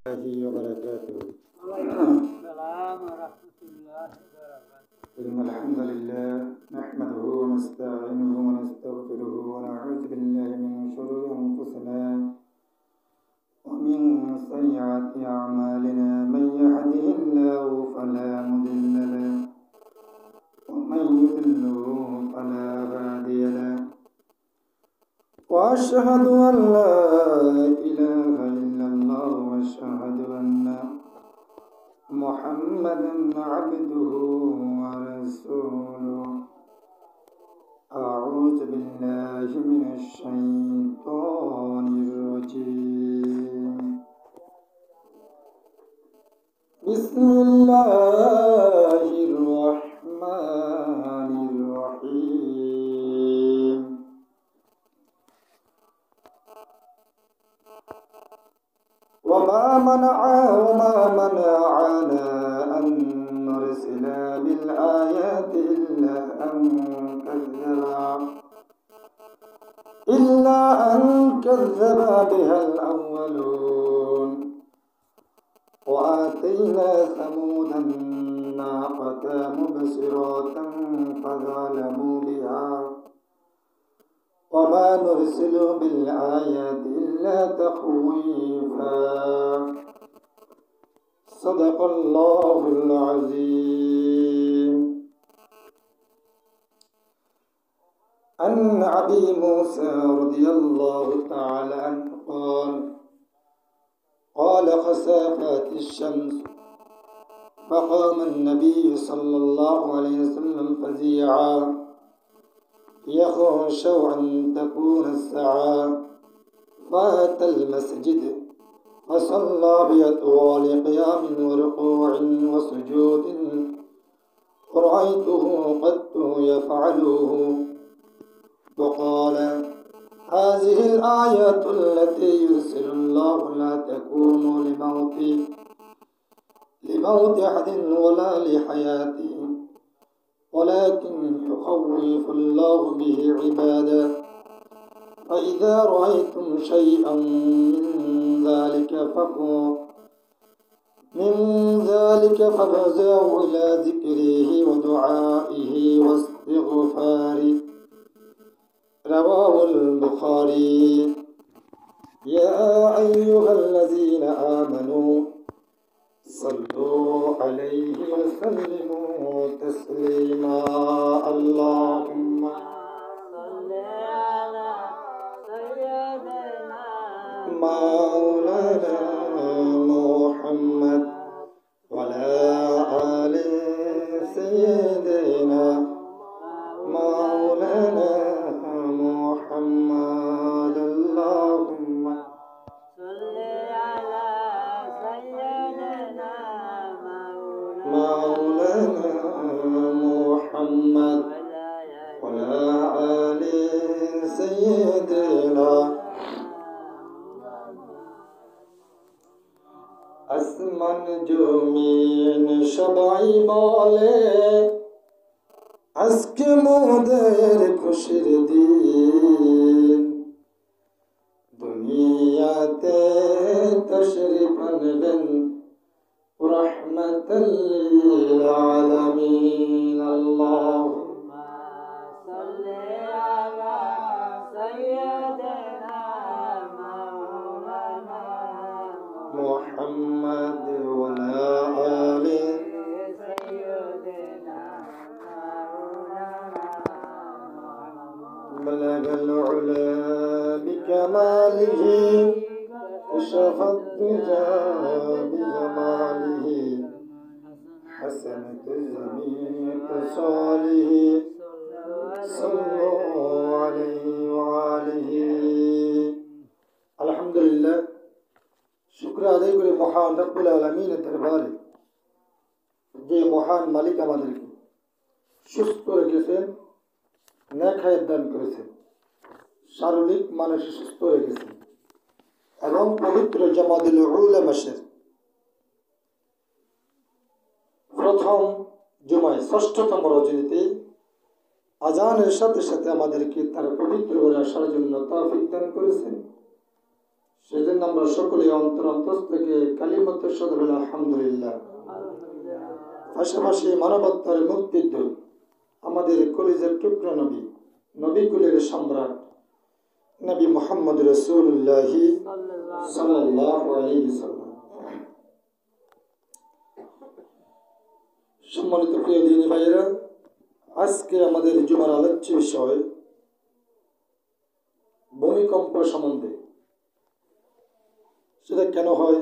الله وبركاته. السلام ورحمة الله وبركاته. إن الحمد لله نحمده ونستعينه ونستغفره ونعوذ بالله من شرور أنفسنا ومن سيئات أعمالنا. من يهده الله فلا مضل له ومن يضلله فلا هادي له. وأشهد أن لا إله إلا الله وأشهد أن محمدا عبده ورسوله. أعوذ بالله من الشيطان الرجيم. بسم الله الرحمن الرحيم. وما منعنا أن نرسل بالآيات إلا أن كذب بها الأولون. وآتينا ثمود الناقة مبصرة فظلموا بها. وما نرسل بالآيات إلا تخويفا. صدق الله العظيم. عن أبي موسى رضي الله تعالى عنه قال خسفت الشمس فقام النبي صلى الله عليه وسلم فزيعا يخشى أن تكون الساعة. فأتى المسجد فصلى بأطوال قيام وركوع وسجود رأيته قد يفعله. وقال هذه الآية التي يرسل الله لا تكون لموت أحد ولا لحياته ولكن يخوف الله به عباده. فإذا رأيتم شيئا من ذلك ففزعوا إلى ذكره ودعائه واستغفاره. رواه البخاري. يا أيها الذين آمنوا صلوا عليه وسلموا تسليما. اللهم صل على سيدنا مولانا محمد وعلى آل سيدنا مولانا محمد. اللهم صل على سيدنا مولانا محمد وعلى آل سيدنا. আসমান জমিন সবাই বলে আজকে মোদের খুশির দিন। দুনিয়াতে তশরিফ আনলেন রাহমাতাল লিল আলামিন। আল্লাহুম্ম صل على سيدنا مولانا محمد وعلى آل سيدنا مولانا بلغ العلا بكماله كشف الدجى بجماله حسنت جميع خصاله صلوا عليه وآله. আলহামদুলিল্লাহ, শুকর আদায় করে মহান রব্বুল আলামিনের দরবারে, যে মহান মালিক আমাদেরকে সুস্থ রেখেছেন, নেক হায়াত দান করেছেন, শারীরিক মানসিক সুস্থ রেখেছেন এবং পবিত্র জামাতুল উলা মাসের প্রথম জুমায় ৬ষ্ঠতম রজনীতে আজানের সাথে সাথে আমাদেরকে তার পবিত্র ঘরে আসার জন্য তৌফিক দান করেছেন। সেজন্য আমরা সকলে অন্তর থেকে কালিমাতুশ শাহাদাত বলি আলহামদুলিল্লাহ। পাশাপাশি মানবতার মুক্তির দূত আমাদের কলিজার টুকরা নবী, নবীকুলের সম্রাট নবী মুহাম্মদ রাসূলুল্লাহ সাল্লাল্লাহু আলাইহি ওয়াসাল্লাম। সম্মানিত প্রিয় দিনী ভাইয়েরা, আজকে আমাদের জুমার আলোচ্য বিষয় ভূমিকম্প সম্বন্ধে। সেটা কেন হয়,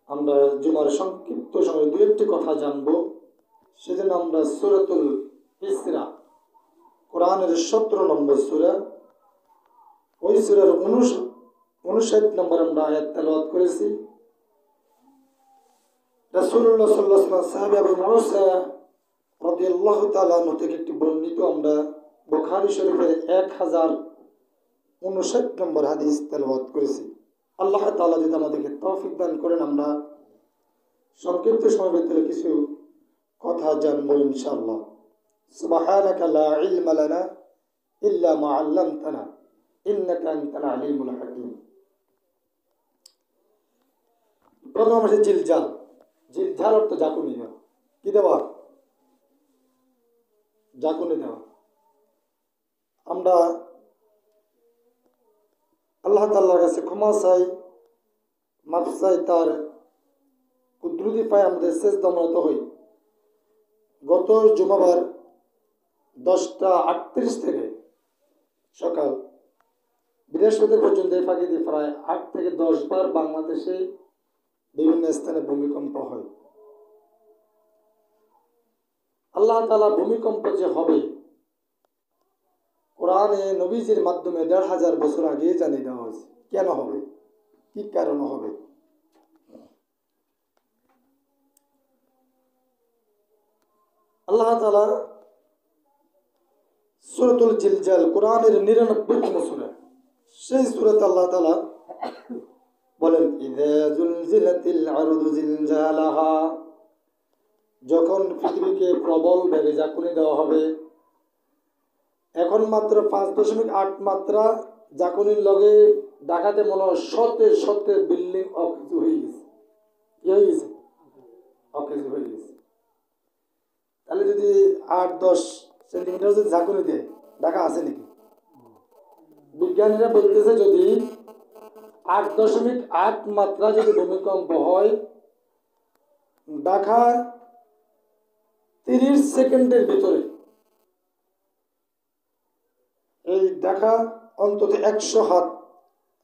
আমরা জুমার সংক্ষিপ্ত সময় দু একটি কথা জানবো। সেজন্য আমরা সূরাতুল ইসরা, কোরআনের 17 নম্বর সূরা, ওই সূরার 59 নম্বর আমরা আয়াত তেলাওয়াত করেছি। রাসূলুল্লাহ সাল্লাল্লাহু আলাইহি ওয়াসাল্লাম সাহাবী আবু মুসা রাদিয়াল্লাহু তাআলা আনহু থেকে একটি বর্ণিত আমরা বুখারী শরীফের 1059 নম্বর হাদিস তেলাওয়াত করেছি। আল্লাহ তাআলা যদি আমাদেরকে তৌফিক দান করেন, আমরা সংক্ষিপ্ত সময়ের ভিতরে কিছু কথা জানবো ইনশাআল্লাহ। সুবহানাকা লা ইলমা লানা ইল্লা মা আল্লামতানা ইন্নাকা আনতাল আলিমুল হাকিম। প্রথম আছে জিলজাল। জিলজাল অর্থ ঝাঁকুনি দেওয়া। কি দেওয়া? ঝাঁকুনি দেওয়া। আমরা আল্লাহ তাআলার কাছে ক্ষমা চাই, মাফ চাই, তার কুদরতি পায় আমাদের সেজদারত হই। গত জুমাবার 10:38 থেকে সকাল বৃহস্পতিবার পর্যন্ত এই ফাঁকে দিয়ে প্রায় 8 থেকে 10 বার বাংলাদেশে বিভিন্ন স্থানে ভূমিকম্প হয়। আল্লাহ তাআলা ভূমিকম্প যে হবে কোরআনে নবীজির মাধ্যমে 1500 বছর আগে জানিয়ে দেওয়া হয়েছে। কেন হবে, কি কারণে হবে। আল্লাহ তাআলা সূরাতুল জিলজাল, কোরআনের 99তম সূরা, সেই সূরাতে আল্লাহ তাআলা বলেন ইযা যুলজিলাতিল আরদু জিলজালাহা, যখন পৃথিবীকে প্রবল বেগে ঝাঁকুনি দেওয়া হবে। এখন মাত্র 5.8 মাত্রা ঝাঁকুনির লগে ঢাকাতে মনে হয় শতে বিল্ডিং অকেজু হয়ে গেছে। কি হয়ে গেছে? অকেজু হয়ে গেছে। তাহলে যদি 8-10 সেন্টিমিটার যদি ঝাঁকুনি দেয়, ঢাকা আছে নাকি? বিজ্ঞানীরা বলতেছে যদি 8.8 মাত্রা যদি ভূমিকম্প হয়, ঢাকা 30 সেকেন্ডের ভিতরে, এই ঢাকা অন্তত 100 হাত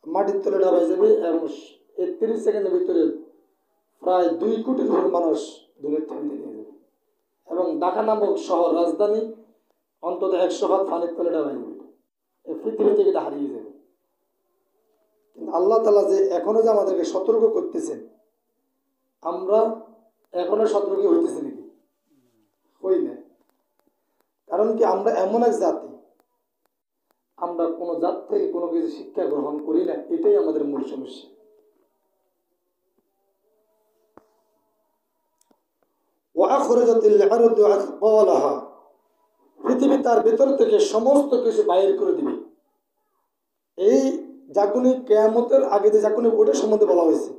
মাটির তলে ডাবাই যাবে এবং এই 30 সেকেন্ডের ভিতরে প্রায় 2 কোটির উপর মানুষ দুনিয়া থেকে নিয়ে যাবে। এবং ঢাকা নামক শহর, রাজধানী, অন্তত 100 হাত পানির তলে ডাবাই যাবে, এই পৃথিবী থেকে এটা হারিয়ে যাবে। কিন্তু আল্লাহ তাআলা যে এখনো যে আমাদেরকে সতর্ক করতেছেন, আমরা এখনো সতর্ক হইতেছি নাকি? হই না। কারণ কি, আমরা এমন এক জাতি, আমরা কোনো জাত থেকে কোনো কিছু শিক্ষা গ্রহণ করি না। এটাই আমাদের মূল সমস্যা। ওয়াখরাজাতিল আরদু আথকালাহা, পৃথিবী তার ভেতর থেকে সমস্ত কিছু বাইর করে দিবে। এই ঝাঁকুনি কিয়ামতের আগে যে ঝাঁকুনি, ওটার সম্বন্ধে বলা হয়েছে।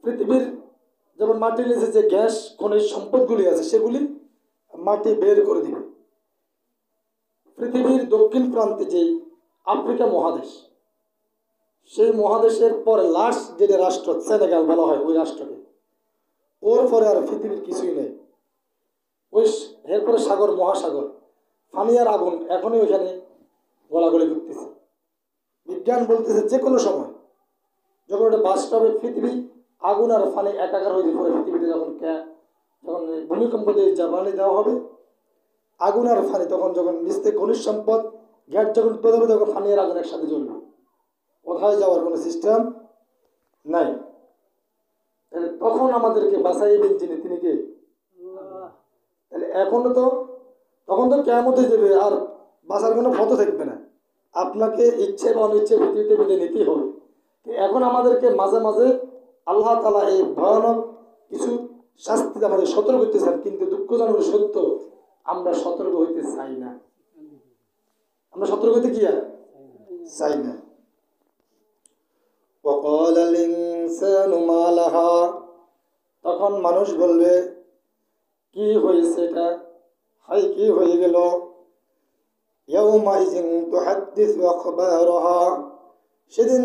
পৃথিবীর যেমন মাটির নিচে যে গ্যাস খনিজ সম্পদগুলি আছে, সেগুলি মাটি বের করে দিবে। পৃথিবীর দক্ষিণ প্রান্তে যে আফ্রিকা মহাদেশ, সেই মহাদেশের পরে লাস্ট যেটা রাষ্ট্র সেনেগাল বলা হয়, ওই রাষ্ট্রকে, ওর পরে আর পৃথিবীর কিছুই নেই। ওই এরপরে সাগর, মহাসাগর, পানি আর আগুন এখনই ওইখানে গোলাগুলি করতেছে। বিজ্ঞান বলতেছে যে কোনো সময় যখন ওটা বাস্তবে পৃথিবী আগুন আর পানি একাকার হয়ে পড়ে, পৃথিবীতে যখন ভূমিকম্প দিয়ে জ্বালানি দেওয়া হবে, আগুন আর পানি, তখন যখন নিচ থেকে খনিজ সম্পদ গ্যাস যখন পেয়ে যাবে, তখন পানি আর আগুন একসাথে জ্বলবে। কোথায় যাওয়ার কোনো সিস্টেম নাই। তাহলে তখন আমাদেরকে বাঁচাইবেন যিনি, তিনি কে? তাহলে এখনো তো, তখন তো কিয়ামত হয়ে যাবে, আর বাঁচার কোনো পথ থাকবে না। আপনাকে ইচ্ছে বা অনিচ্ছে পৃথিবীতে বিদায় নিতেই হবে। এখন আমাদেরকে মাঝে মাঝে আল্লাহ তাআলা এই ভয়ানক কিছু শাস্তি আমাদের সতর্ক করতেছেন, কিন্তু দুঃখজনক সত্য, আমরা সতর্ক হইতে চাই না। আমরা সতর্ক হইতে কি আর চাই না। وقال الإنسان ما لها তখন মানুষ বলবে কি হয়েছে এটা, হাই কি হয়ে গেল। يومئذ تحدث أخبارها সেদিন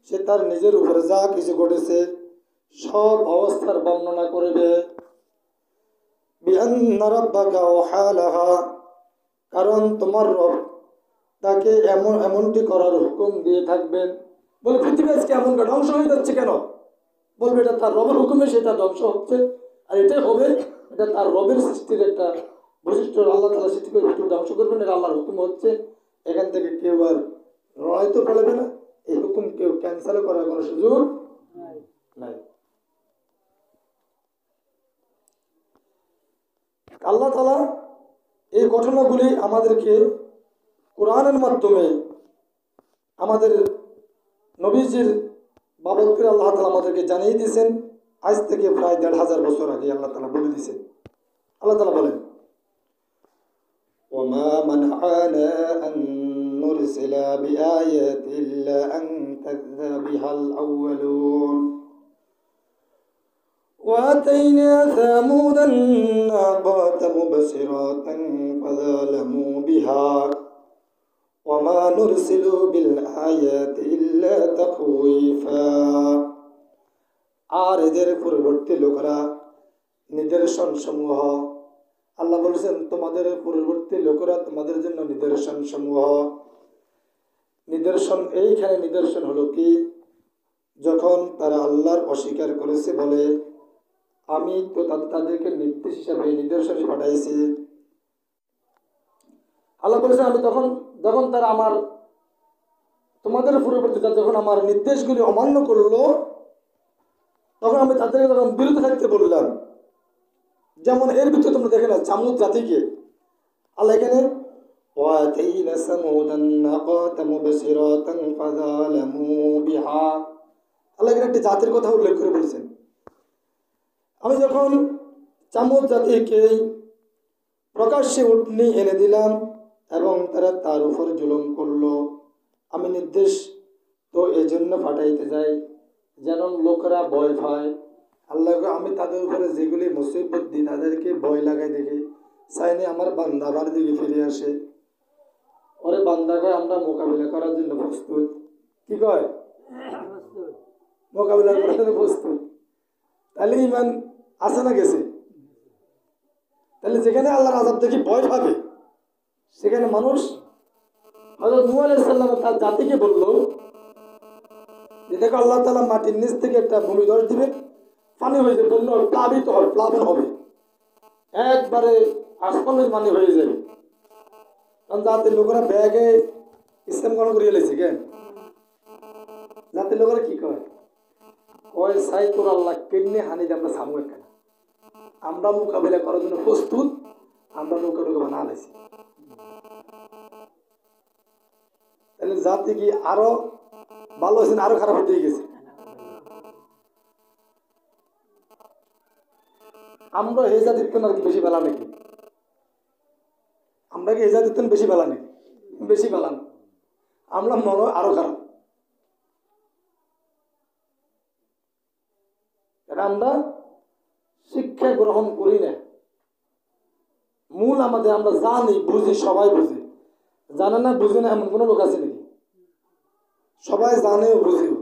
সে তার নিজের উপরে যা কিছু ঘটেছে সব অবস্থার বর্ণনা করবে। بأن ربك أوحى لها কারণ তোমার রব তাকে এমনটি করার হুকুম দিয়ে থাকবেন। বলে পৃথিবী আজকে এমন ধ্বংস হয়ে যাচ্ছে কেন? বলবে এটা তার রবের হুকুমে সেটা ধ্বংস হচ্ছে, আর এটাই হবে, এটা তার রবের সৃষ্টির একটা বৈশিষ্ট্য। আল্লাহ তাআলা সৃষ্টি করে পৃথিবী ধ্বংস করবেন, এটা আল্লাহর হুকুম হচ্ছে। এখান থেকে কেউ আর লড়াইতে পারবে না, এই হুকুম কেউ ক্যান্সেল করার কোনো সুযোগ নাই। আল্লাহ তাআলা এই ঘটনাগুলি আমাদেরকে কোরআনের মাধ্যমে আমাদের নবীজির বাবদ করে আল্লাহ তাআলা আমাদেরকে জানিয়ে দিয়েছেন। আজ থেকে প্রায় ১৫০০ বছর আগে আল্লাহ তাআলা বলে দিয়েছেন। আল্লাহ তাআলা বলেন, وما منعنا أن نرسل بآيات إلا أن كذب بها الأولون وآتينا ثمود الناقة مبصرة فظلموا بها وما نرسل بالآيات إلا تخويفا আর এদের পূর্ববর্তী লোকেরা নিদর্শন সমূহ, আল্লাহ বলেছেন তোমাদের পূর্ববর্তী লোকেরা তোমাদের জন্য নিদর্শন সমূহ। নিদর্শন এইখানে নিদর্শন হলো কি, যখন তারা আল্লাহর অস্বীকার করেছে বলে আমি তো তাদেরকে নির্দেশ হিসাবে নিদর্শন পাঠাইছি। আল্লাহ বলেছেন আমি যখন তারা আমার তোমাদের পূর্ববর্তীরা যখন আমার নির্দেশগুলি অমান্য করলো তখন আমি তাদেরকে তখন বিরত থাকতে বললাম। যেমন এর ভিতরে তোমরা দেখে না চামুদ জাতিকে আল্লাহ এখানে وَآتَيْنَا ثَمُودَ النَّاقَةَ مُبْصِرَةً فَظَلَمُوا بِهَا আল্লাহ এখানে একটি জাতির কথা উল্লেখ করে বলছেন। আমি যখন চামুদ জাতিকে প্রকাশ্যে উটনি এনে দিলাম এবং তারা তার উপর জুলুম করলো, আমি নির্দেশ তো এই জন্য পাঠাইতে যাই যেন লোকেরা ভয় পায়। আল্লাহ আমি তাদের উপরে যেগুলি মুসিবত দিই তাদেরকে ভয় লাগাই দেখি, চাইনি আমার বান্দা আমার দিকে ফিরে আসে। ওরে বান্দা কয় আমরা মোকাবিলা করার জন্য প্রস্তুত। কি কয়? মোকাবিলা করার জন্য প্রস্তুত। তাহলে ইমান আছে না গেছে? তাহলে যেখানে আল্লাহর আযাব দেখি ভয় পাবে সেখানে মানুষ, হযরত নূহ আলাইহিস সালাম তার জাতিকে বলল যে দেখো আল্লাহ তাআলা মাটির নিচ থেকে একটা ভূমিধস দিবেন, পানি হয়ে যাবে, বন্য প্লাবিত হবে, প্লাবন হবে, একবারে আসমানের পানি হয়ে যাবে। কারণ জাতির লোকেরা ব্যাগে ইসলাম গ্রহণ করিয়ে লেছে কেন? জাতির লোকেরা কি কয়? কয় সাই তোর আল্লাহ কেমনে হানি দিয়ে আমরা সামু একটা, আমরা মোকাবিলা করার জন্য প্রস্তুত, আমরা নৌকা ঢুকে বানা লাইছি। তাহলে জাতি কি আরো ভালো হয়েছে, আরো খারাপ হতে গেছে? আমরা হেজা দিতেন আর কি বেশি বেলা নাকি? আমরা কি হেজা দিতেন বেশি বেলা নাকি? বেশি বেলা না, আমরা মনে আরো খারাপ। আমরা শিক্ষা গ্রহণ করি না। মূল আমাদের আমরা জানি বুঝি, সবাই বুঝি, জানে না বুঝি না এমন কোনো লোক আছে নাকি? সবাই জানেও বুঝিও।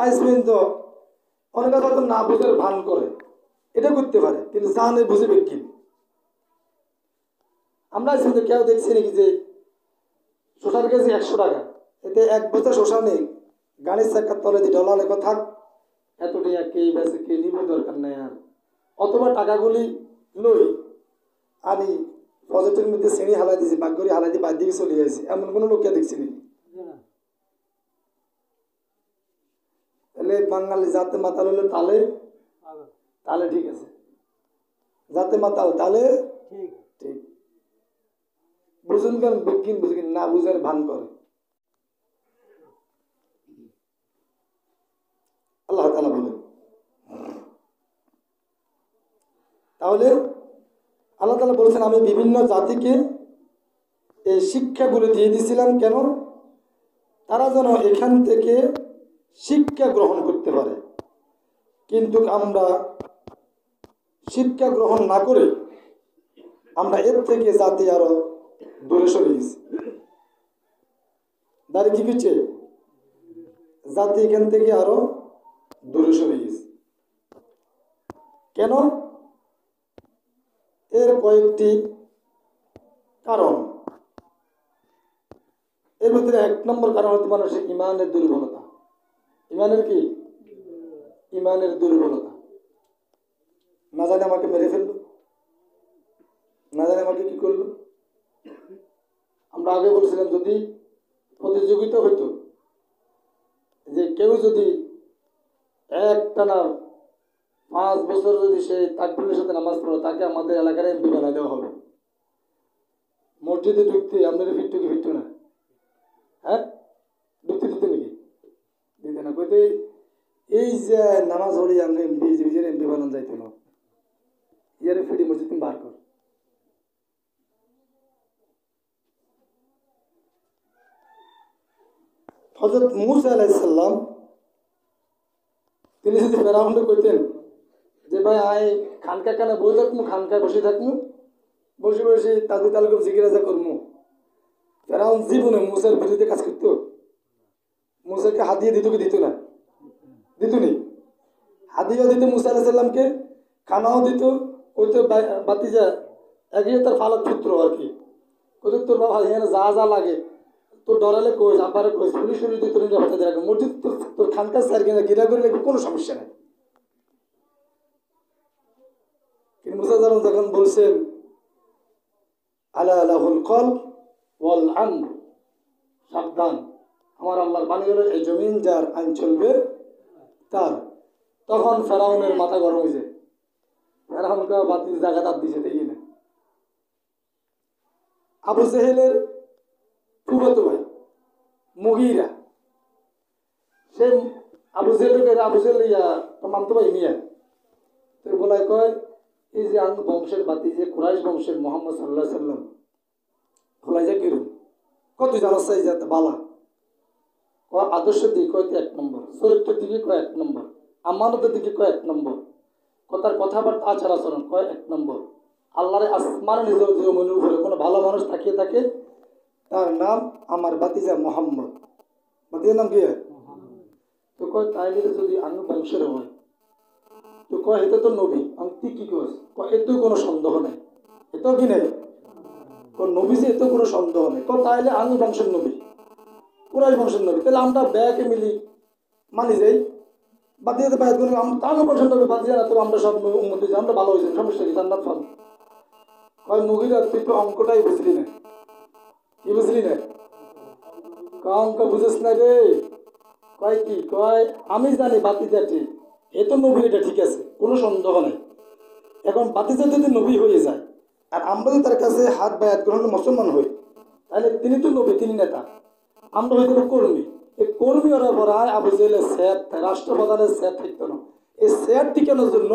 আজ পর্যন্ত অনেকে হয়তো না বুঝার ভান করে, এটা করতে পারে, কিন্তু জানে বুঝবে কি? আমরা আজ পর্যন্ত কেউ দেখছি নাকি যে শোষার কেজি 100 টাকা, এতে 1 বছর শোষা নেই, গাড়ির চাকার তলে দিয়ে ডলার লেখা থাক, এত টাকা কে বেঁচে কে নিব দরকার নেই আর। অথবা টাকাগুলি লই আনি পজেটের মধ্যে শ্রেণী হালাই দিয়েছি, বাঘরি হালাই দিয়ে বাদ দিকে চলে যাইছি, এমন কোনো লোককে দেখছি নাকি? তাহলে বাঙালি জাতে মাতাল হলে তালে তালে ঠিক আছে, জাতে মাতাল তালে ঠিক। বুঝুন কেন বিজ্ঞান বুঝুন না বুঝার ভান করে। আল্লাহ তাআলা বলেন, তাহলে আল্লাহ তাআলা বলেছেন আমি বিভিন্ন জাতিকে এই শিক্ষাগুলো দিয়ে দিয়েছিলাম কেন? তারা যেন এখান থেকে শিক্ষা গ্রহণ করতে পারে। কিন্তু আমরা শিক্ষা গ্রহণ না করে আমরা এর থেকে জাতি আরো দূরে সরে গেছি। দাঁড়িয়ে কি করছে? জাতি এখান থেকে আরো দূরে সরে গেছে। কেন? এর কয়েকটি কারণ। এর ভিতরে 1 নম্বর কারণ হচ্ছে মানুষের ইমানের দুর্বলতা। ইমানের কি? ইমানের দুর্বলতা। না জানে আমাকে মেরে ফেললো, না জানে আমাকে কি করলো। আমরা আগে বলছিলাম যদি প্রতিযোগিতা হইতো যে কেউ যদি একটানা 5 বছর যদি সে তাকবীরের সাথে নামাজ পড়ে তাকে আমাদের এলাকার এমপি বানাই দেওয়া হবে। মসজিদে ঢুকতে আপনাদের ফিরতো কি ফিরতো না? হ্যাঁ, ঢুকতে দিতে নাকি? দিতে না। কইতে এই যে নামাজ পড়ি আমরা এমপি এমপি বানানো যাইতো না, ইয়ারে ফিরি মসজিদ তুমি বার কর। হযরত মূসা আলাইহিস সালাম তিনি যদি ফেরাউনকে কইতেন যে ভাই আয় খানকা কানে বই থাকমু, খানকায় বসে থাকমু, বসে বসে তাজবি তালুক জিকিরাজা করমু, ফেরাউন জীবনে মূসার বিরুদ্ধে কাজ করতো? মূসাকে হাদিয়া দিত কি দিত না? দিত নি? হাদিয়া দিত মূসা আলাইহিস সালামকে, খানাও দিত। ওই তো বাতিজা একই তার ফালাক পুত্র আর কি। কইতো তোর বাবা এখানে যা যা লাগে তোর ডরালে কইস, আব্বারে কইস, পুলিশ দিয়ে তোর নিরাপত্তা দিয়ে রাখবে, মসজিদ তোর খানকার স্যার কিনা গিরা করে লাগবে, কোনো সমস্যা নেই। কিন্তু মূসা আলাইহিস যখন বলছেন আলা লাহুল কল ওয়াল আমর, সাবধান, আমার আল্লাহর বাণী হলো এই জমিন যার, আইন চলবে তার, তখন ফেরাউনের মাথা গরম হয়েছে। ফেরাউনকে বাতিল জায়গা তার দিছে, দেখি না। আবু জেহেলের ফুফাতো ভাই মুগীরা, সে আবু জেহেল ইয়া মামতো ভাই মিয়া, তো বলাই কয় এই যে আঙ্গ বংশের বাতি যে কুরাইশ বংশের মোহাম্মদ সাল্লাল্লাহু আলাইহি সাল্লাম বলাই যায় কিরম, কত জানাস চাই যাতে বালা, কয় আদর্শের দিকে কয় 1 নম্বর, চরিত্রের দিকে কয় 1 নম্বর, আমানতের দিকে কয় 1 নম্বর, কথার কথাবার্তা আচার আচরণ কয় 1 নম্বর। আল্লাহরে আসমানে নিজের মনের উপরে কোনো ভালো মানুষ থাকিয়ে থাকে, তার নাম আমার বাতিজা মোহাম্মদ। বাতিজার নাম কি? তো কয় তাইলে যদি আঙ্গ বংশের হয় তো কয় এটা তো নবী, আমি তুই কি কস? কয় এতেও কোনো সন্দেহ নেই, এতেও কি নেই, নবী যে এতেও কোনো সন্দেহ নেই। কয় তাইলে আঙ্গ বংশের নবী, কুরাইশ বংশের নবী, তাহলে আমরা ব্যাকে মিলি মানি যাই, বাতিজাতে বায়াত করি, আঙ্গ বংশের নবী বাতিজা না, তো আমরা সব উন্মতি, আমরা ভালো হয়েছি, সমস্যা কি, জান্নাত পাবো। কয় মুগিরা তুই তো অঙ্কটাই বুঝলি না। কি বুঝলি না? অঙ্ক বুঝিস না রে। কয় কি? কয় আমি জানি বাতিজা ঠিক, এ তো নবী, এটা ঠিক আছে, কোনো সন্দেহ নেই। এখন বাতিজা যদি নবী হয়ে যায় আর আমরা যদি তার কাছে হাত বায়াত গ্রহণ মুসলমান হই, তাহলে তিনি তো নবী, তিনি নেতা, আমরা হয়তো কর্মী। এই কর্মী ওরা বড়ায় আবু জেহেলের স্যার, রাষ্ট্রপ্রধানের স্যার থাকতো না। এই স্যার টিকানোর জন্য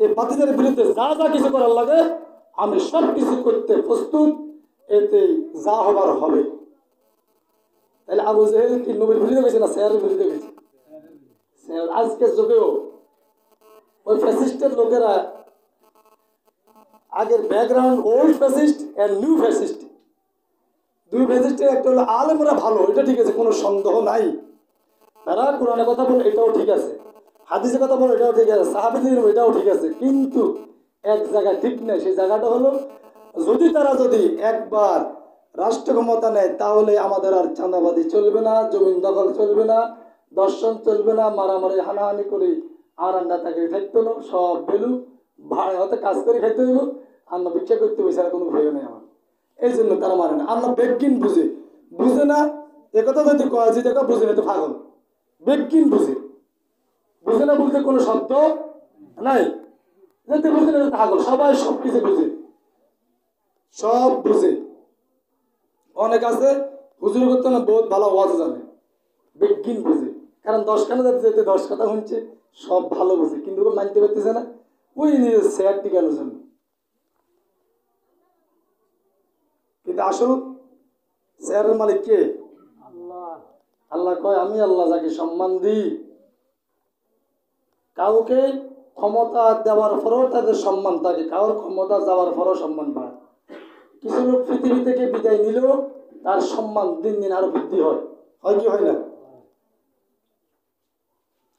এই বাতিজার বিরুদ্ধে যা যা কিছু করার লাগে আমি সব কিছু করতে প্রস্তুত, এতে যা হবার হবে। তাহলে আবু জেহেল কি নবীর বিরুদ্ধে গেছে না স্যারের বিরুদ্ধে গেছে? আজকের যুগেও ওই ফ্যাসিস্টের লোকেরা, আগের background old fascist and new fascist, দুই ফ্যাসিস্টের একটা হলো আলেমরা ভালো, এটা ঠিক আছে, কোনো সন্দেহ নাই, তারা কোরআনের কথা বলে এটাও ঠিক আছে, হাদিসের কথা বলে এটাও ঠিক আছে, সাহাবীদের এটাও ঠিক আছে, কিন্তু এক জায়গায় ঠিক নেই। সেই জায়গাটা হলো যদি তারা একবার রাষ্ট্র ক্ষমতা নেয় তাহলে আমাদের আর চাঁদাবাদি চলবে না, জমিন দখল চলবে না, দর্শন চলবে না, মারামারি হানাহানি করে আর আন্ডা তাকে খাইতো না, সব বেলু ভাড়া হতে কাজ করে খাইতে হইব, আর না ভিক্ষা করতে হয়েছে, আর কোনো ভয় নেই আমার। এই জন্য তারা মানে না, আর না বেগকিন বুঝে না, একথা যদি কয় যে দেখা বুঝে না তো পাগল, বেগকিন বুঝে না, বুঝতে কোনো শব্দ নাই, যেতে বুঝে না পাগল, সবাই সব কিছু বুঝে, সব বুঝে। অনেক আছে হুজুর করতে না বহুত ভালো ওয়াজ জানে, বেগিন বুঝে, কারণ 10 খানা যেতে 10 কথা শুনছে, সব ভালো বুঝে, কিন্তু মানতে পারতেছে না, ওই নিজের শেয়ার টিকানোর জন্য। কিন্তু আসল শেয়ারের মালিক কে? আল্লাহ কয় আমি আল্লাহ যাকে সম্মান দিই, কাউকে ক্ষমতা দেওয়ার পরও তাদের সম্মান থাকে, কারোর ক্ষমতা যাওয়ার পরও সম্মান পায়। কিছু লোক পৃথিবী থেকে বিদায় নিলেও তার সম্মান দিন দিন আরো বৃদ্ধি হয়, হয় কি হয় না?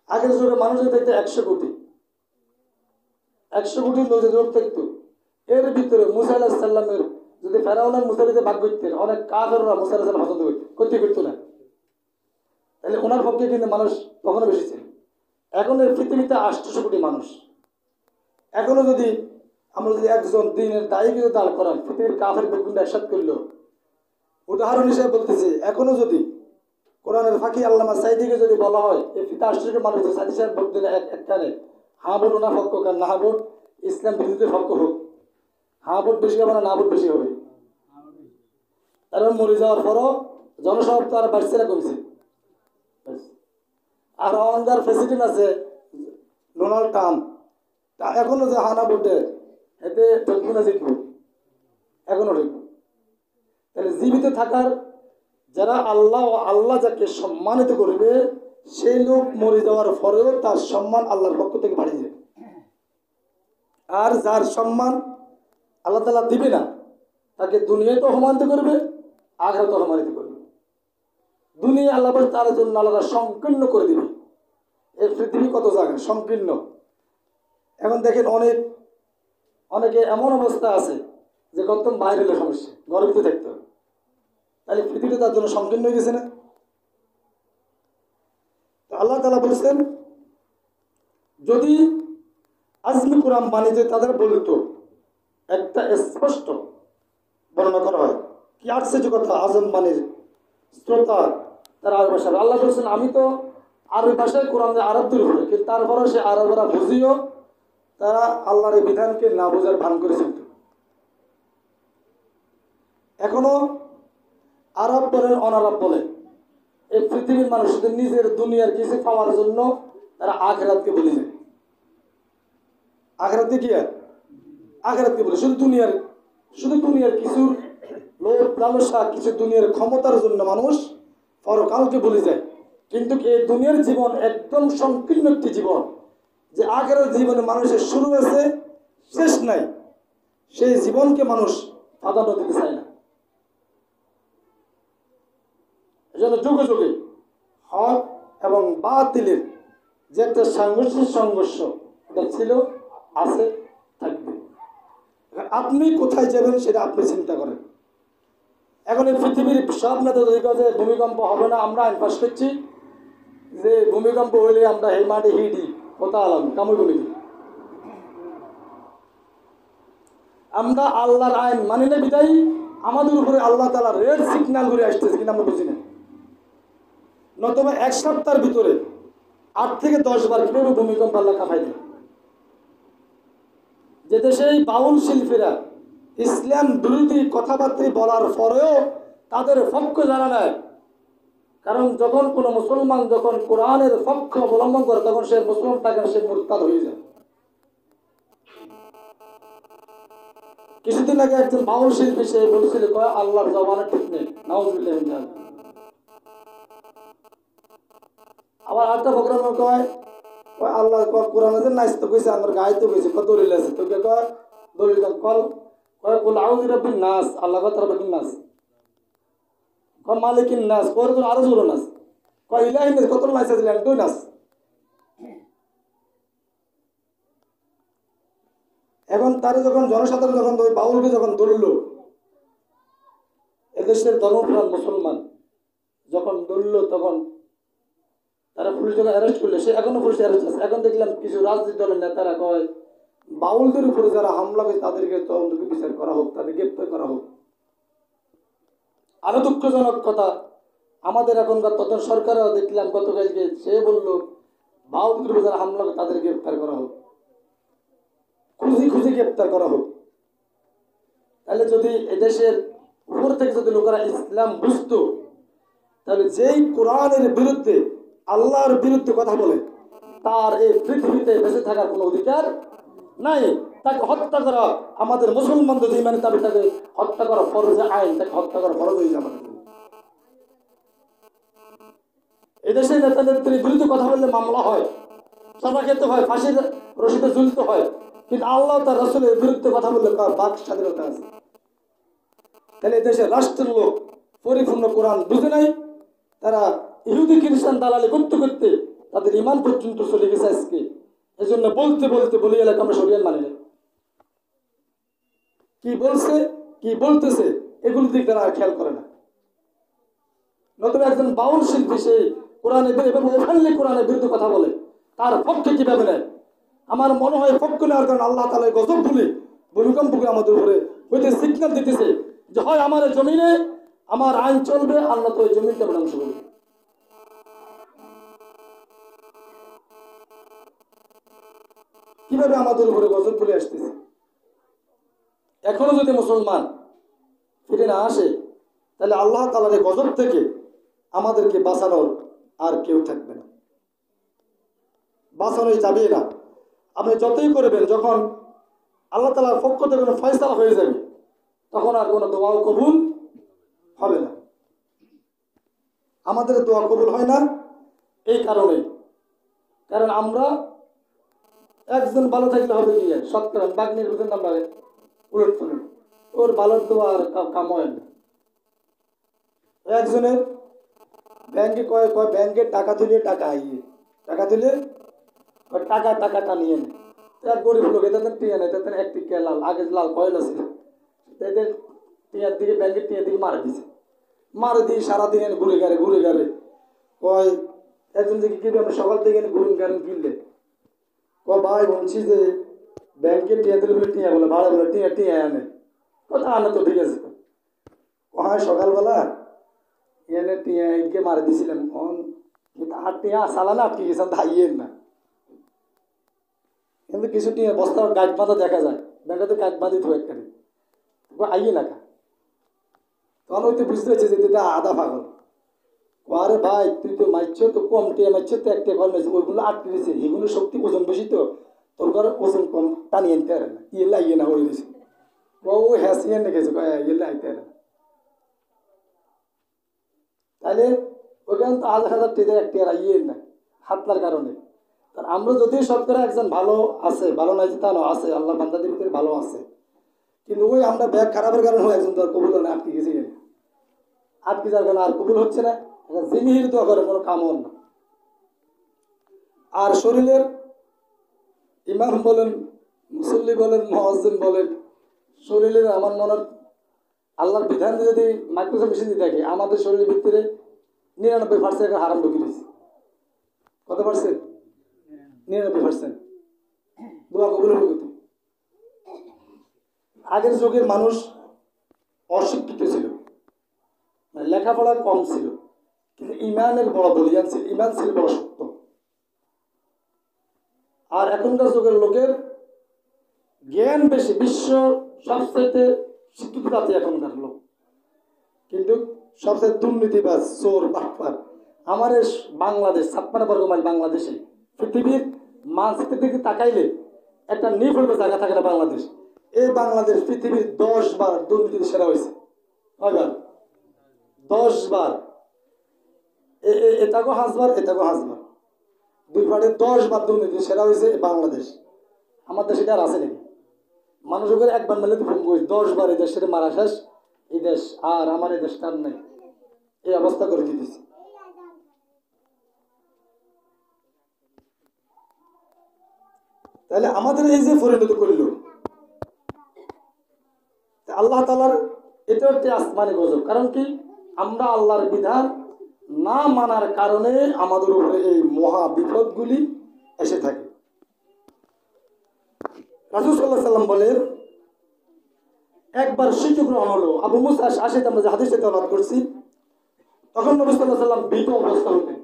আগের যুগে মানুষের দেখতে 100 কোটি লোক থাকতো। এর ভিতরে মুসা আলাইহিস সালামের যদি ফেরাউনের মুসারিতে ভাগ করতেন, অনেক কাফেররা মুসা আলাইহিস সালাম পছন্দ করতে করতো না, তাহলে ওনার পক্ষে কিন্তু মানুষ কখনো বেশি ছিল। এখন এই পৃথিবীতে 800 কোটি মানুষ, এখনো যদি আমরা যদি একজন দিনের দায়ীকে যদি দাঁড় করান, পৃথিবীর কাফের বেগুনটা একসাথ করলো, উদাহরণ হিসেবে বলতেছি, এখনো যদি কোরআনের ফাঁকি আল্লামা সাইদিকে যদি বলা হয় এই পৃথিবীতে 800 মানুষ সাইদি সাহেব ভোট দিলে একটানে হ্যাঁ ভোট ওনা পক্ষ কার না ভোট ইসলাম বিরোধী পক্ষ হোক, হ্যাঁ ভোট বেশি হবে না না ভোট বেশি হবে? কারণ মরে যাওয়ার পরও জনসংখ্যা তো আর বাড়ছে না, কমছে। আর আমাদের প্রেসিডেন্ট আছে ডোনাল্ড ট্রাম্প, তা এখনো যে হানা ভোটে এতে ঠকবো না, জিতবো, এখনো ঠকবো। তাহলে জীবিত থাকার যারা আল্লাহ ও আল্লাহ যাকে সম্মানিত করবে, সেই লোক মরে যাওয়ার পরেও তার সম্মান আল্লাহর পক্ষ থেকে বাড়িয়ে যাবে। আর যার সম্মান আল্লাহ তাআলা দিবে না, তাকে দুনিয়ায় তো অপমানিত করবে, আখিরাতে অপমানিত করবে। দুনিয়া আল্লাহ বলে তার জন্য আল্লাহ সংকীর্ণ করে দিবে। এই পৃথিবী কত জায়গা সংকীর্ণ। এখন দেখেন অনেকে এমন অবস্থা আছে যে কত বাইরে হলে সমস্যা, ঘরের ভিতরে থাকতে হবে, তাহলে পৃথিবীটা তার জন্য সংকীর্ণ হয়ে গেছে না? আল্লাহ তাআলা বলছেন, যদি আজমি কোরআন বাণীতে তাদের বলতো, একটা স্পষ্ট বর্ণনা করা হয় কি আশ্চর্য কথা, আজম বাণীর শ্রোতা তারা আরবি ভাষা, আল্লাহ বলছেন আমি তো আরবি ভাষায় কোরআন আরবদের উপরে, কিন্তু তারপরে সে আরবরা বুঝিও তারা আল্লাহর এই বিধানকে না বোঝার ভান করেছিল। এখনো আরব বলেন অনারব বলেন, এই পৃথিবীর মানুষদের নিজের দুনিয়ার কিছু পাওয়ার জন্য তারা আখিরাতকে বলে যায়। আখিরাতকে কি আখিরাতকে বলে শুধু দুনিয়ার কিছু লোভ লালসা, কিছু দুনিয়ার ক্ষমতার জন্য মানুষ পরকালকে ভুলে যায়। কিন্তু এই দুনিয়ার জীবন একদম সংকীর্ণ একটি জীবন, যে আখিরাতের জীবনে মানুষের শুরু আছে শেষ নাই, সেই জীবনকে মানুষ প্রাধান্য দিতে চায় না। এজন্য যুগে যুগে হক এবং বাতিলের যে একটা সংঘর্ষ এটা ছিল, আছে, থাকবে। আপনি কোথায় যাবেন সেটা আপনি চিন্তা করেন। এখন এই পৃথিবীর সব নেতা যদি যে ভূমিকম্প হবে না, আমরা আইন পাস করছি যে ভূমিকম্প হইলে আমরা এই মাঠে হিডি কথা আলাম কামড় বলি, আমরা আল্লাহর আইন মানি না বিদায়ী আমাদের উপরে আল্লাহ তাআলা রেড সিগন্যাল করে আসতেছে কিনা আমরা বুঝি না। নতুবা এক সপ্তাহের ভিতরে 8 থেকে 10 বার কিভাবে ভূমিকম্প আল্লাহ কাঁপাই দেয়। যে দেশে এই বাউল শিল্পীরা ইসলাম বিরোধী কথাবার্তা বলার পরেও তাদের পক্ষ জানা নেয়, কারণ যখন কোনো মুসলমান যখন কোরআনের পক্ষ অবলম্বন করে তখন সে মুসলমান থাকে না, সে মুরতাদ হয়ে যায়। কিছুদিন আগে একজন বাউল শিল্পী সে বলছিল কয় আল্লাহর জবানে ঠিক নেই, নাউজুবিল্লাহ মিন যালিক। আবার আরেকটা প্রোগ্রামে কয় আল্লাহ কোরআনে যে নাচতে কইছে আমার গাইতে কইছে কত দলিল আছে, তোকে কয় দলিল কল কয় কুল আউযু বিরাব্বিন নাস, আল্লাহ কয় রাব্বিন নাস, কয় মালিকিন নাস, কয় তো আরো জোরে নাস, কয় ইলাহিন নাস, কত নাচ আছে তুই নাচ। এখন তারা যখন জনসাধারণ যখন ওই বাউলকে যখন ধরল, এদেশের ধর্মপ্রাণ মুসলমান যখন ধরল, তখন তারা পুলিশ যখন অ্যারেস্ট করলো, সে এখনো পুলিশ অ্যারেস্ট আছে। এখন দেখলাম কিছু রাজনৈতিক দলের নেতারা কয় বাউলদের উপরে যারা হামলা করে তাদেরকে তদন্তকে বিচার করা হোক, তাদের গ্রেপ্তার করা হোক। আরো দুঃখজনক কথা, আমাদের এখনকার তখন সরকারও দেখলাম গতকালকে সে বলল বাউলদের উপরে যারা হামলা করে তাদের গ্রেপ্তার করা হোক, খুঁজি গ্রেপ্তার করা হোক। তাহলে যদি এদেশের উপর থেকে যদি লোকেরা ইসলাম বুঝতো, তাহলে যেই কোরআনের বিরুদ্ধে আল্লাহর বিরুদ্ধে কথা বলে তার এই পৃথিবীতে বেঁচে থাকার কোনো অধিকার নাই। তাকে হত্যা করা আমাদের মুসলমানদের ইমানের দাবি, তাকে হত্যা করা ফরজে আইন, তাকে হত্যা করা ফরজ হয়ে যাবে। এদেশে নেতা নেত্রীর বিরুদ্ধে কথা বললে মামলা হয়, সাজা খেতে হয়, ফাঁসির রশিদে ঝুলতে হয়। কিন্তু আল্লাহ তার রাসূলের বিরুদ্ধে কথা বললে বাক স্বাধীনতা আছে। তাহলে এদেশে রাষ্ট্রের লোক পরিপূর্ণ কোরআন বুঝে নাই, তারা ইহুদি খ্রিস্টান দালালি করতে করতে তাদের ইমান পর্যন্ত চলে গেছে আজকে। এই জন্য বলতে বলতে বলে এলাকা আমরা শরীয়ত মানি না। কি বলছে কি বলতেছে এগুলোর দিক তারা আর খেয়াল করে না। নতুন একজন বাউল শিল্পী সেই কোরআনে ওখানে কোরআনের বিরুদ্ধে কথা বলে, তার পক্ষে কিভাবে নেয়? আমার মনে হয় পক্ষ নেওয়ার কারণে আল্লাহ তাআলা গজব বলে ভূমিকম্পকে আমাদের উপরে হইতে সিগন্যাল দিতেছে যে হয় আমার জমিনে আমার আইন চলবে, আল্লাহ তো ওই জমিনকে ধ্বংস করবে। কিভাবে আমাদের উপরে গজব বলে আসতেছে? এখনো যদি মুসলমান ফিরে না আসে, তাহলে আল্লাহ তাআলার এই গজব থেকে আমাদেরকে বাঁচানোর আর কেউ থাকবে না, বাঁচানোই যাবে না। আপনি যতই করবেন, যখন আল্লাহ তাআলার পক্ষ থেকে কোনো ফয়সালা হয়ে যাবে, তখন আর কোনো দোয়াও কবুল হবে না। আমাদের দোয়া কবুল হয় না এই কারণে, কারণ আমরা একজন ভালো থাকলে হবে কি, শতকরা বাগ্নির বুঝেন আমরা উলট ফুলট, ওর ভালোর দোয়া আর কাম হয় না। একজনের ব্যাংকে কয় কয় ব্যাংকে টাকা তুলে টাকা আইয়ে টাকা তুলে টাকাটা নিয়ে নেয়। তার গরিব লোক এদের টিয়া নেয়, তাদের একটি কে লাল, আগে লাল কয়লা ছিল, তাদের টিয়ার দিকে ব্যাংকের টিয়ার দিকে মারা দিছে, মারা দিয়ে সারাদিন ঘুরে গাড়ে কয় একজন দিকে কি আমরা সকাল থেকে ঘুরে গাড়েন কিনলে কয় ভাই বলছি যে ব্যাংকের টিয়া দিলে বলে টিয়া বলে ভাড়া বলে টিয়া আনে, কথা আনে তো ঠিক আছে। হয় সকালবেলা এনে টিয়া মারা দিয়েছিলাম, আর টিয়া সালানা আটকে গেছেন ধাইয়ের না, কিন্তু কিছু টিয়া বস্তা গাছ বাঁধা দেখা যায়, ব্যাংকে গাছ বাঁধি তো একটা আইয়ে না খা, তখন ওই তো বুঝতে হচ্ছে যে তুই আধা পাগল। আরে ভাই তুই তো মারছ তো কম টিয়া মারছ তো একটা কল মারছে, ওইগুলো আটকে দিয়েছে, এগুলো শক্তি ওজন বেশি তো তোর ঘরে ওজন কম টানিয়ে আনতে পারে না, ইয়ে আইয়ে না হয়ে গেছে, ও হ্যাসিয়ে নেগেছে ইয়ে আইতে পারে না। তাহলে ওইখানে তো 1000 টিয়ার একটা ইয়ে না হাতলার কারণে। আমরা যদি শতকরা একজন ভালো আছে, ভালো নাই যে তা না, আছে আল্লাহ বান্দাদের ভিতরে ভালো আছে, কিন্তু ওই আমরা ব্যাগ খারাপের কারণে একজন তো আর কবুল না, আটকে গেছি, আটকে যাওয়ার কারণে আর কবুল হচ্ছে না, জিমিহির দোয়া করে কোনো কাম না। আর শরীরের ইমাম বলেন, মুসল্লি বলেন, মুয়াজ্জিন বলেন, শরীরের আমার মনে আল্লাহর বিধান যদি মাইক্রোসফট মেশিন দিয়ে থাকে, আমাদের শরীরের ভিতরে 99% হারাম ঢুকে দিয়েছে। কত পার্সেন্ট? 99%। দোয়া কবুল হবে কত? আগের যুগের মানুষ অশিক্ষিত ছিল, লেখাপড়া কম ছিল, কিন্তু ইমানের বড় বলিয়ান ছিল, ইমান ছিল বড় শক্ত। আর এখনকার যুগের লোকের জ্ঞান বেশি, বিশ্ব সবচেয়ে শিক্ষিত জাতি এখনকার লোক, কিন্তু সবচেয়ে দুর্নীতিবাজ, চোর, বাটপার। আমার বাংলাদেশ 56 বর্গ মাইল বাংলাদেশে, পৃথিবীর মানচিত্রের দিকে তাকাইলে একটা নির্ভর জায়গা থাকে না বাংলাদেশ। এই বাংলাদেশ পৃথিবীর 10 বার দুর্নীতি সেরা হয়েছে, 10 বার, এটাকেও 5 বার, এটাকেও 5 বার, 2 বারে 10 বার দুর্নীতি সেরা হয়েছে বাংলাদেশ। আমার দেশে এটা আর আছে নাকি? মানুষ ওখানে একবার মেলে ফোন করি 10 বার এই দেশের মারা শেষ, এই দেশ আর আমার এই দেশটার নেই, এই অবস্থা করে দিতেছে। তাহলে আমাদের এই যে পরিণত করল আল্লাহ তাআলার, এটা একটি আসমানি গজব। কারণ কি? আমরা আল্লাহর বিধান না মানার কারণে আমাদের উপরে এই মহা বিপদগুলি এসে থাকে। রাসূল সাল্লাল্লাহু আলাইহি ওয়াসাল্লাম বলেন, একবার শিশু গ্রহণ হলো, আবু মুসা আশআরী আমরা যে হাদিসে তেলাওয়াত করছি, তখন নবী সাল্লাল্লাহু আলাইহি ওয়াসাল্লাম ভীত অবস্থা হতেন।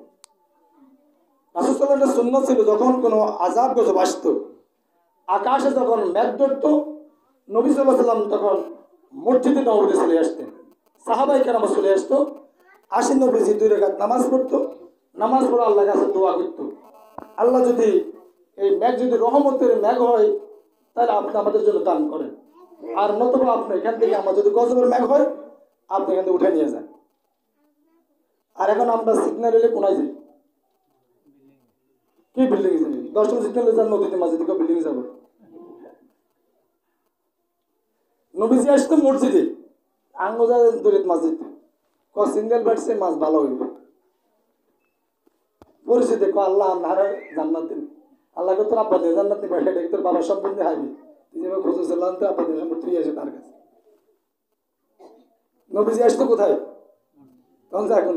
রাসূল সাল্লাল্লাহু আলাইহি ওয়াসাল্লামের সুন্নাত ছিল যখন কোনো আযাব গজব আসতো, আকাশে যখন মেঘ ধরতো, নবী সাল্লাল্লাহু আলাইহি ওয়াসাল্লাম তখন মসজিদে নববীতে চলে আসতেন, সাহাবায়ে কেরাম চলে আসতো, আসেন নবীজি 2 রাকাত নামাজ পড়তো, নামাজ পড়ে আল্লাহর কাছে দোয়া করত, আল্লাহ যদি এই মেঘ যদি রহমতের মেঘ হয় তাহলে আপনি আমাদের জন্য দান করেন, আর নতুবা আপনি এখান থেকে আমার যদি গজবের মেঘ হয় আপনি এখান থেকে উঠে নিয়ে যান। আর এখন আমরা সিগন্যাল এলে কোনায় যাই, কি বিল্ডিং যাবে 10টা মসজিদ যান নদীতে মাঝে দিকে বিল্ডিং যাবো নবীজি আসতো মসজিদে আঙ্গজা দরিত মসজিদ সিঙ্গেল বেডসে মাছ ভালো হইবে পরিস্থিতি দেখো আল্লাহ আল্লাহরে জান্নাত দিন আল্লাহকে তোর আব্বা দিয়ে জান্নাত দিবে সেটা তোর বাবার সম্পত্তি হাইবি যেভাবে খুঁজেছিলাম তোর আব্বা দিয়ে সম্পত্তি আছে তার কাছে নবীজি আসতো কোথায় তখন যা এখন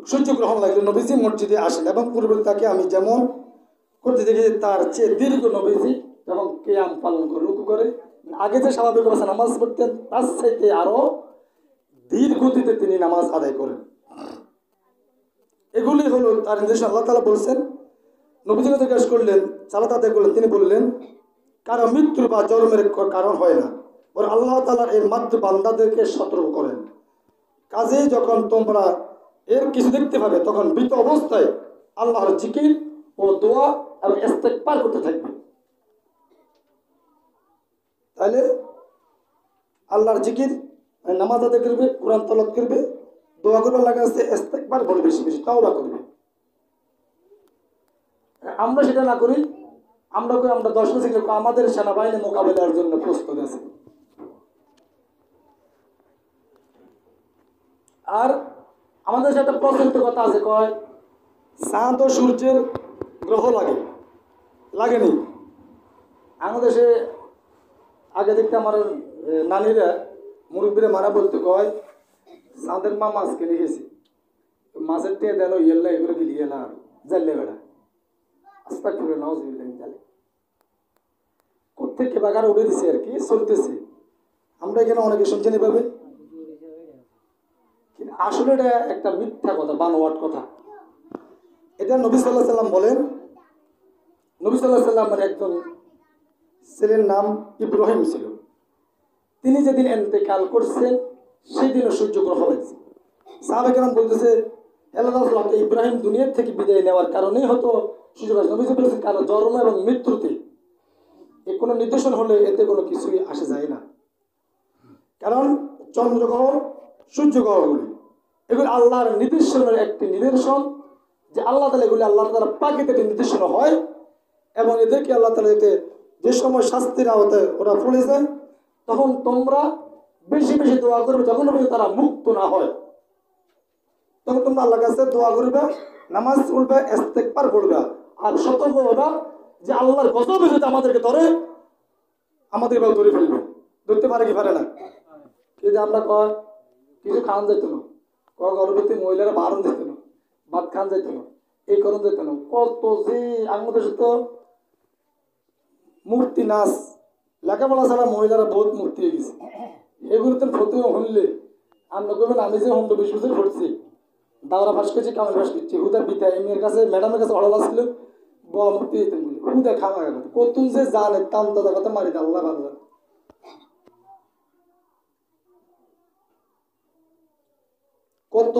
সূর্য গ্রহণ লাগলে নবীজি মসজিদে আসেন এবং পূর্বে তাকে আমি যেমন করতে দেখি তার চেয়ে দীর্ঘ নবীজি এবং কিয়াম পালন করে রুকু করে আগে যে স্বাভাবিক অবস্থা নামাজ পড়তেন তার চাইতে আরো ধীর গতিতে তিনি নামাজ আদায় করেন এগুলি হলো তার নির্দেশ আল্লাহ তাআলা বলছেন নবীজিকে জিজ্ঞেস করলেন সালাত আদায় করলেন তিনি বললেন কারো মৃত্যু বা জন্মের কারণ হয় না ওর আল্লাহ তাআলা এর মাধ্যমে বান্দাদেরকে সতর্ক করেন কাজে যখন তোমরা এর কিছু দেখতে পাবে তখন মৃত অবস্থায় আল্লাহর জিকির ও দোয়া এবং ইস্তেগফার করতে থাকবে তাহলে আল্লাহর জিকির নামাজ আদায় করবে কোরআন তেলাওয়াত করবে দোয়া করবে আল্লাহর কাছে ইস্তেগফার বলবে বেশি বেশি তাওবা করবে আমরা সেটা না করি আমরা 10 বছর আমাদের সেনাবাহিনী মোকাবিলার জন্য প্রস্তুত আছে আর আমাদের সাথে প্রচলিত কথা আছে কয় চাঁদ ও সূর্যের গ্রহ লাগেনি আমাদের দেশে আগে দেখতে আমার নানিরা মুরব্বীরা মারা বলতে কয় চাঁদের মা মাছ কিনে গেছি মাছের টিয়া দেন ইয়েল্লা এগুলো গিলিয়ে না জানলে বেড়া আস্তা করে নাও জালে কোথেকে বাগার উড়ে দিছে আর কি চলতেছে আমরা এখানে অনেকে শুনছেন এভাবে আসলে এটা একটা মিথ্যা কথা বানোয়াট কথা এটা নবী সাল্লাল্লাহু আলাইহি সাল্লাম বলেন নবী সাল্লাল্লাহু আলাইহি সাল্লামের একজন ছেলের নাম ইব্রাহিম ছিল তিনি যেদিন ইন্তেকাল করছেন সেই দিনও সূর্য গ্রহণ হয়েছে সাহাবা কেরাম বলতেছে আল্লাহ রাসূল ইব্রাহিম দুনিয়া থেকে বিদায় নেওয়ার কারণেই হয়তো সূর্য গ্রহণ নবী বলেছেন কারণ জন্ম এবং মৃত্যুতে কোনো নির্দেশন হলে এতে কোনো কিছুই আসে যায় না কারণ চন্দ্রগ্রহণ সূর্যগ্রহণগুলি এগুলি আল্লাহর নিদর্শনের একটি নিদর্শন যে আল্লাহ তাআলা এগুলি আল্লাহ তাআলা প্রাকৃতিক নিদর্শন হয় এবং এদেরকে আল্লাহ তাআলা যে সময় শাস্তির আওতায় ওরা পড়ে যায় তখন তোমরা বেশি বেশি দোয়া করবে যখন তারা মুক্ত না হয় তখন তোমরা আল্লাহর কাছে দোয়া করবে নামাজ পড়বে ইস্তেগফার করবে আর সতর্ক হবে যে আল্লাহর গজব যদি আমাদেরকে ধরে আমাদের এবার ধরে ফেলবে ধরতে পারে কি পারে না কিন্তু আমরা কয় কিছু খান যেত না গর্ভবতী মহিলারা বারণ যেত না ভাত খান যেত না এই করণ যেত না কত যে আমাদের তো মূর্তি নাচ লেখাপড়া ছাড়া মহিলারা বহুত মূর্তি হয়ে গেছে এগুলো তো ফতুয়া শুনলে আমরা করবেন আমি যে 20 বছর পড়ছি দাওরা ফাঁস করছি কামাল ফাঁস করছি হুদা বিতা এমের কাছে ম্যাডামের কাছে অড়াল আসছিল বড় মূর্তি দিতেন বলি হুদা খাওয়া কথা কত যে জানে তাম দাদা কথা মারি আল্লাহ ভালো জানে কত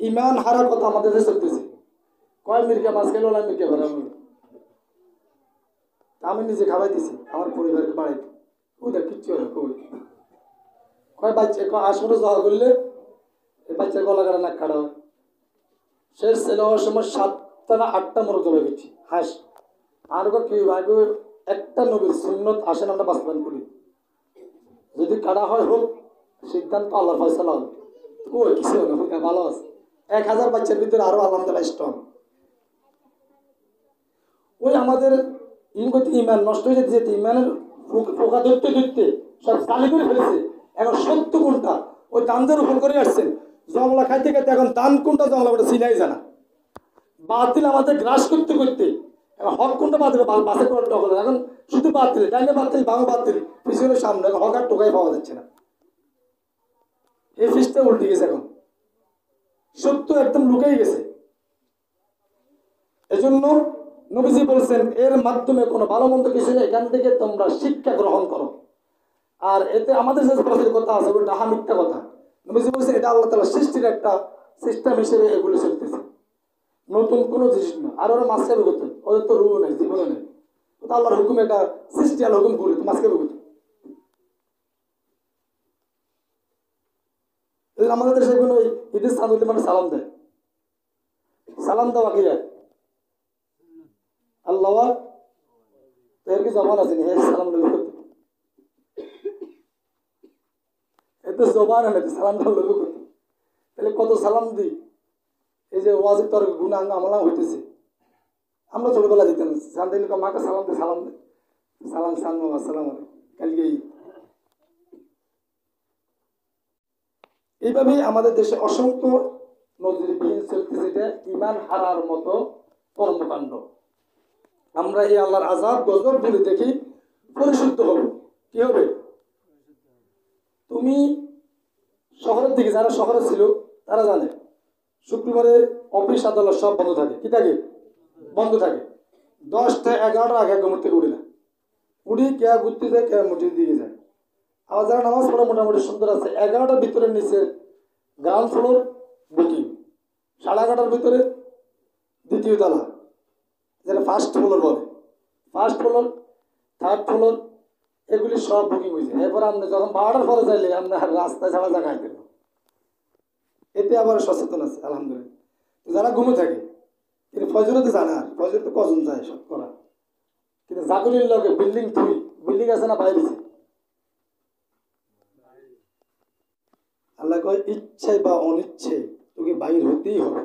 ইমান হারা কথা আমাদের দেশে চলতেছে কয় মির্কা মাছ খেলো না মির্কা ভরা আমি নিজে খাওয়াই দিছি আমার পরিবারকে বাড়াইতে ওটা কিচ্ছু হলো কয় বাচ্চা কয় আসলে জহা করলে এই বাচ্চার গলা কাটা নাক কাটা হয় শেষ ছেলে হওয়ার সময় 7টা না 8টা মোরগ জবাই করছি হাঁস আর কি আগে একটা নবীর সুন্নত আসেন আমরা বাস্তবায়ন করি যদি কাটা হয় হোক সিদ্ধান্ত আল্লাহর ফয়সালা হবে ওই কিছু হলো ভালো আছে 1000 বাচ্চার ভিতরে আরো আলহামদুলিল্লাহ স্ট্রং ওই আমাদের ইমান নষ্ট হয়ে যেতে যেতে ইমানের পোকা ধরতে ধরতে সব জালি করে ফেলেছে এখন সত্য কোনটা ওই দানদের উপর করে আসছেন জংলা খাইতে খাইতে এখন দান কোনটা জংলা ওটা চিনাই জানা বাতিল আমাদের গ্রাস করতে করতে এখন হক কোনটা বাতিল বাসে করে টকল এখন শুধু বাতিল ডাইনে বাতিল বাংলা বাতিল পিছনে সামনে এখন হক আর টোকাই পাওয়া যাচ্ছে না এই ফিসটা উল্টে গেছে এখন সত্য একদম লুকাই গেছে এজন্য নবীজি বলছেন এর মাধ্যমে কোনো ভালো মন্দ কিছু নেই এখান থেকে তোমরা শিক্ষা গ্রহণ করো আর এতে আমাদের যে কথা আছে ওটা ডাহা মিথ্যা কথা নবীজি বলছেন এটা আল্লাহ তাআলা সৃষ্টির একটা সিস্টেম হিসেবে এগুলো চলতেছে নতুন কোনো জিনিস না আর ওরা মাছকে বেগত ওদের তো রুহ নেই জীবনও নেই ওটা আল্লাহর হুকুম এটা সৃষ্টি আল্লাহ হুকুম করে মাছকে বেগত আমাদের দেশে কোনো ঈদের চাঁদ উঠলে মানে সালাম দেয়, সালাম দেওয়া কি আল্লাহ এর কি জবান আছে নি সালাম দেবে, এত জবান আছে সালামটা লোক করতে, তাহলে কত সালাম দিই। এই যে ওয়াজিব তোর গুণা আমলা হইতেছে, আমরা ছোটবেলা দিতাম শান্তি মাকে সালাম দে, সালাম দে, সালাম সালাম আসসালাম কালকে। এইভাবেই আমাদের দেশে অসংখ্য নজিরবিহীন চলতেছে, এটা ইমান হারার মতো কর্মকাণ্ড। আমরা এই আল্লাহর আযাব গজব বলে দেখি পরিশুদ্ধ হব। কি হবে? তুমি শহরের দিকে, যারা শহরে ছিল তারা জানে শুক্রবারে অফিস আদালত সব বন্ধ থাকে। কি থাকে? বন্ধ থাকে। 10টা 11টা আগে ঘুম থেকে উঠি না, উঠি কে ঘুরতে যায়, কে মসজিদের দিকে যায়। আবার যারা নামাজ পড়া মোটামুটি সুন্দর আছে, 11টার ভিতরে নিচে গ্রাউন্ড ফ্লোর বুকিং, 11:30টার ভিতরে দ্বিতীয় তলা, যেটা ফার্স্ট ফ্লোর বলে, ফার্স্ট ফ্লোর, থার্ড ফ্লোর, এগুলি সব বুকিং হয়েছে। এরপর আপনি যখন 12টার পরে চাইলে আপনার রাস্তায় ছাড়া জায়গায় দেব। এতে আবার সচেতন আছে আলহামদুলিল্লাহ। যারা ঘুমে থাকে কিন্তু ফজরতে জানে, আর ফজরতে কজন যায় সব করা, কিন্তু জাগরির লগে বিল্ডিং থুই, বিল্ডিং আছে না বাইরে, আল্লাহ কয় ইচ্ছায় বা অনিচ্ছায় তোকে বাইর হতেই হবে।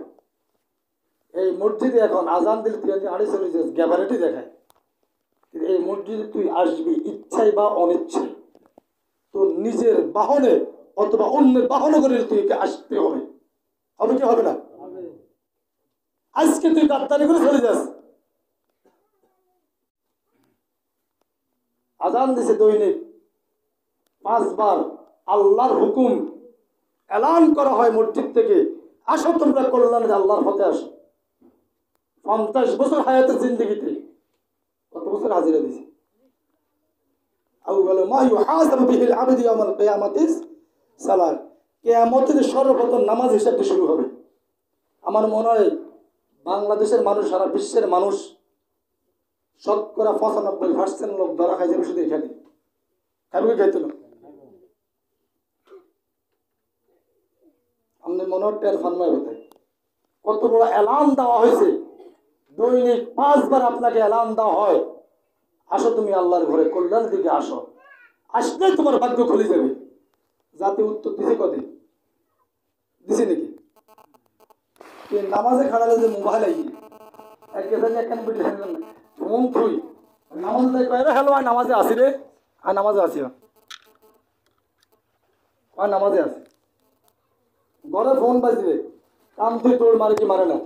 এই মসজিদে এখন আজান দিলে তুই আড়ে চলে যাস, গ্যাবারেটি দেখায়, কিন্তু এই মসজিদে তুই আসবি ইচ্ছায় বা অনিচ্ছায়, তোর নিজের বাহনে অথবা অন্যের বাহনে করে তুই আসতে হবে। হবে কি হবে না? আজকে তুই গাদ্দারি করে চলে যাস, আজান দিছে দৈনিক 5 বার, আল্লাহর হুকুম এলান করা হয় মসজিদ থেকে, আসো তোমরা কল্যাণে আল্লাহর পথে আসো। 50 বছর হায়াতের জিন্দগিতে কত বছর হাজিরা দিছে। আউয়ালু মা ইউহাসাবু বিহিল আবদু ইয়াউমাল কিয়ামাতিস সালাত, কিয়ামতের সর্বপ্রথম নামাজ হিসাবে শুরু হবে। আমার মনে হয় বাংলাদেশের মানুষ, সারা বিশ্বের মানুষ শতকরা 95% লোক ধরা খাই যাবে শুধু এখানে। খাইবে খাইতো না, আপনি মনে হয় টের ফান্মায় হতে কত বড় এলান দেওয়া হয়েছে। দৈনিক 5 বার আপনাকে এলান দেওয়া হয়, আসো তুমি আল্লাহর ঘরে, কল্যাণের দিকে আসো। আসলেই তোমার ভাগ্য খুলে যাবে। জাতি উত্তর দিছে কদিন দিছে নাকি? নামাজে খাড়ালে যে মোবাইল আই একখান বেটি মন থুই নামাজে হ্যালো আর নামাজে আসি রে, আর নামাজে আসি, আর নামাজে আসি, ঘরে ফোন বাজবে, কাম তুই তোর মারে কি মারে না,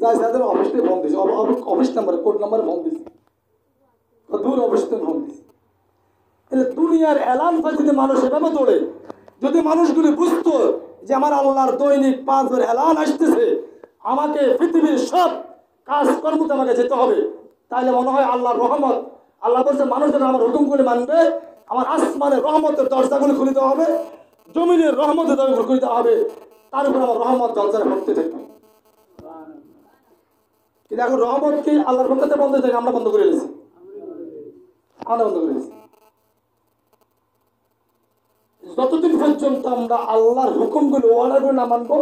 যাই তাদের অফিস থেকে ফোন দিছে, অফিস নাম্বারে, কোড নাম্বারে ফোন দিছে, দূর অফিস থেকে ফোন দিছে। তাহলে দুনিয়ার এলান পাই যদি মানুষ এভাবে দৌড়ে, যদি মানুষগুলি বুঝতো যে আমার আল্লাহর দৈনিক 5 বার এলান আসতেছে, আমাকে পৃথিবীর সব কাজকর্মতে আমাকে যেতে হবে, তাহলে মনে হয় আল্লাহর রহমত, আল্লাহ বলছে মানুষ যেন আমার হুকুমগুলি মানবে, আমার আসমানের রহমতের দরজাগুলি খুলে দেওয়া হবে, জমিনের রহমতের দরজাগুলি খুলে দেওয়া হবে, তার উপর আমার রহমত দরজায় ভর্তি থাকবে। কিন্তু এখন রহমত কি আল্লাহর পক্ষে বন্ধ থাকে? আমরা বন্ধ করে এসেছি, আমরা বন্ধ করে এসেছি। যতদিন পর্যন্ত আমরা আল্লাহর হুকুমগুলো অর্ডারগুলো না মানবো,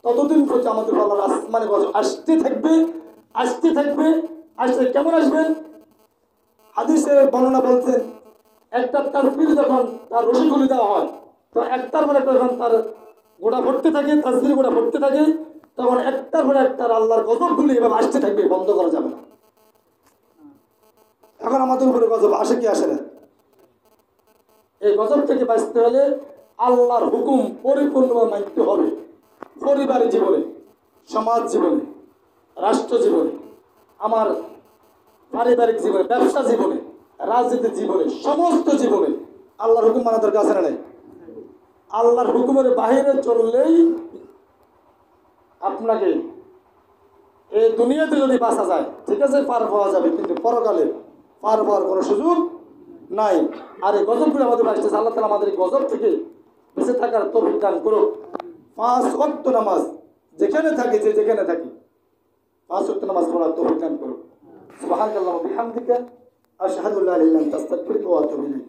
ততদিন পর্যন্ত আমাদের আল্লাহর আসমানে আসতে থাকবে, আসতে থাকবে, আসতে। কেমন আসবেন? হাদিসের বর্ণনা বলছেন, একটা তাসবিহ যখন তার রশি খুলে দেওয়া হয়, তো একটার পর একটা যখন তার গোড়া ভরতে থাকে, তাসবিহ গোড়া ভরতে থাকে, তখন একটার পর একটার আল্লাহর গজবগুলি এভাবে আসতে থাকবে, বন্ধ করা যাবে না। এখন আমাদের উপরে গজব আসে কি আসে না? এই গজব থেকে বাঁচতে হলে আল্লাহর হুকুম পরিপূর্ণভাবে মানতে হবে। পরিবারের জীবনে, সমাজ জীবনে, রাষ্ট্র জীবনে, আমার পারিবারিক জীবনে, ব্যবসা জীবনে, রাজনীতির জীবনে, সমস্ত জীবনে আল্লাহর হুকুম মানা দরকার আছে না নাই? আল্লাহর হুকুমের বাহিরে চললেই আপনাকে এই দুনিয়াতে যদি বাঁচা যায়, ঠিক আছে, পার পাওয়া যাবে, কিন্তু পরকালে পার পাওয়ার কোনো সুযোগ নাই। আর এই গজবগুলো আমাদের বাঁচতেছে, আল্লাহ তাআলা আমাদের এই গজব থেকে বেঁচে থাকার তৌফিক দান করুক। 5 ওয়াক্ত নামাজ যেখানে থাকি, যে যেখানে থাকি, 5 ওয়াক্ত নামাজ পড়ার তৌফিক দান করুক। সুবহানাল্লাহি ওয়া বিহামদিহি, আশহাদু আল্লা ইলাহা ইল্লা আনতা, আস্তাগফিরুকা ওয়া আতুবু ইলাইক।